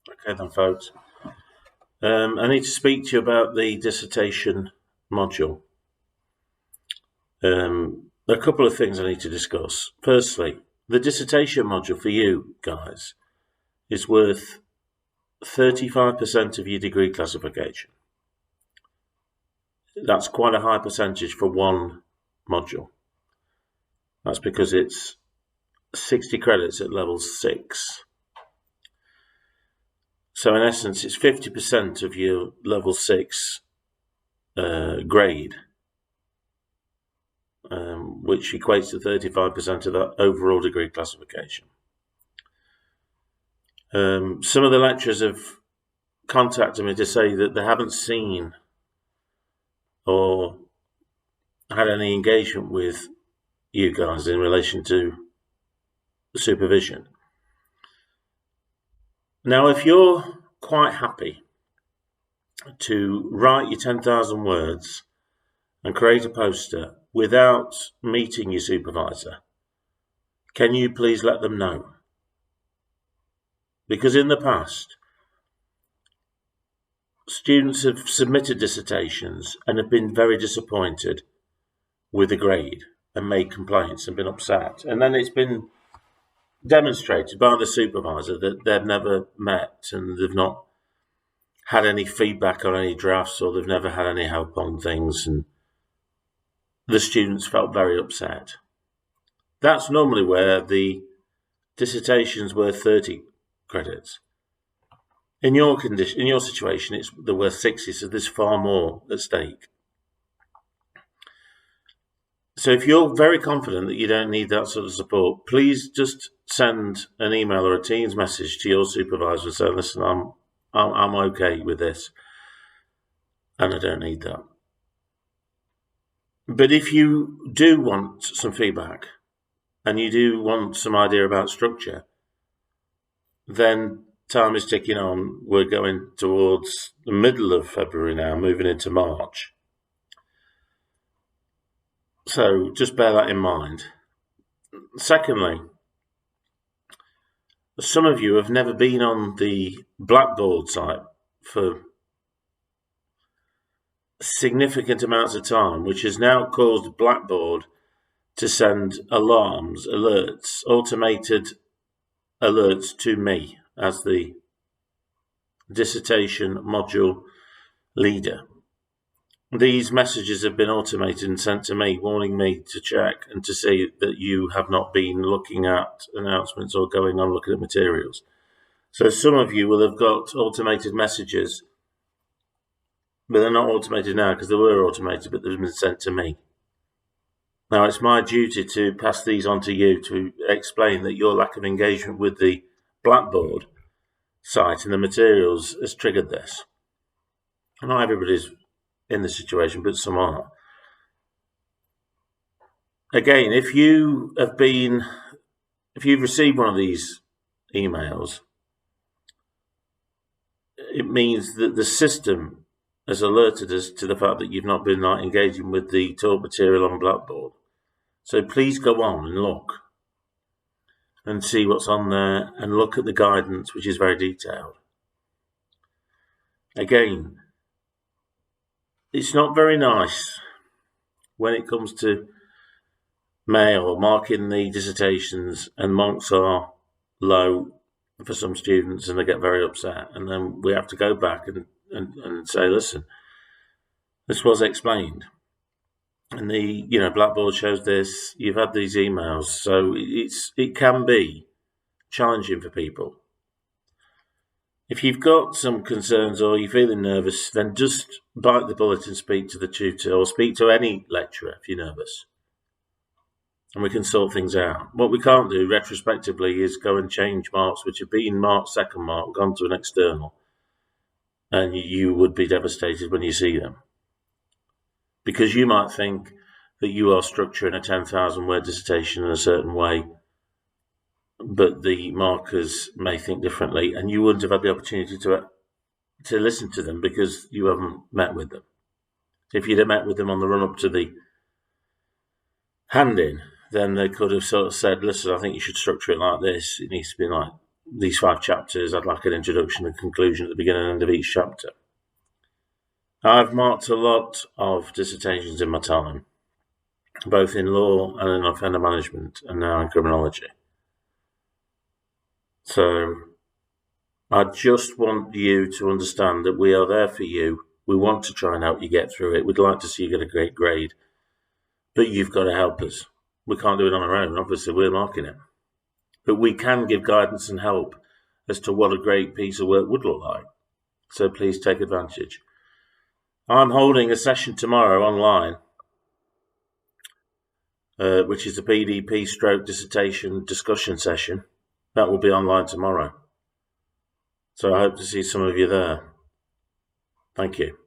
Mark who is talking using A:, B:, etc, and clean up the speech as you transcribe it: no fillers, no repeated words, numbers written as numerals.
A: Okay then, folks. I need to speak to you about the dissertation module. There are a couple of things I need to discuss. Firstly, the dissertation module for you guys is worth 35% of your degree classification. That's quite a high percentage for one module. That's because it's 60 credits at level 6. So in essence, it's 50% of your level 6 grade, which equates to 35% of that overall degree classification. Some of the lecturers have contacted me to say that they haven't seen or had any engagement with you guys in relation to the supervision. Now, if you're quite happy to write your 10,000 words and create a poster without meeting your supervisor, can you please let them know? Because in the past, students have submitted dissertations and have been very disappointed with the grade and made complaints and been upset. And then it's been demonstrated by the supervisor that they've never met and they've not had any feedback on any drafts, or they've never had any help on things, and the students felt very upset. That's normally where the dissertation's worth 30 credits. In your situation, they're worth 60, so there's far more at stake. So if you're very confident that you don't need that sort of support, please just send an email or a Teams message to your supervisor and say, listen, I'm okay with this and I don't need that. But if you do want some feedback and you do want some idea about structure, then time is ticking on. We're going towards the middle of February now, moving into March. So just bear that in mind. Secondly, some of you have never been on the Blackboard site for significant amounts of time, which has now caused Blackboard to send alarms, alerts, automated alerts to me as the dissertation module leader. These messages have been automated and sent to me, warning me to check and to see that you have not been looking at announcements or going on looking at materials. So some of you will have got automated messages, but they're not automated now because they were automated, but they've been sent to me. Now, it's my duty to pass these on to you to explain that your lack of engagement with the Blackboard site and the materials has triggered this. Not everybody's in the situation, but some are. Again, if you've received one of these emails, it means that the system has alerted us to the fact that you've not been engaging with the talk material on Blackboard. So please go on and look and see what's on there and look at the guidance, which is very detailed. Again, it's not very nice when it comes to mail or marking the dissertations and marks are low for some students and they get very upset. And then we have to go back and say, listen, this was explained. And the Blackboard shows this, you've had these emails. So it can be challenging for people. If you've got some concerns or you're feeling nervous, then just bite the bullet and speak to the tutor or speak to any lecturer if you're nervous. And we can sort things out. What we can't do retrospectively is go and change marks which have been marked second mark, gone to an external. And you would be devastated when you see them. Because you might think that you are structuring a 10,000 word dissertation in a certain way, but the markers may think differently, and you wouldn't have had the opportunity to listen to them because you haven't met with them. If you'd have met with them on the run up to the hand-in, then they could have sort of said, listen, I think you should structure it like this. It needs to be like these 5 chapters, I'd like an introduction and conclusion at the beginning and end of each chapter. I've marked a lot of dissertations in my time, both in law and in offender management, and now in criminology. So I just want you to understand that we are there for you. We want to try and help you get through it. We'd like to see you get a great grade, but you've got to help us. We can't do it on our own. Obviously, we're marking it. But we can give guidance and help as to what a great piece of work would look like. So please take advantage. I'm holding a session tomorrow online, which is a PDP stroke dissertation discussion session. That will be online tomorrow. So I hope to see some of you there. Thank you.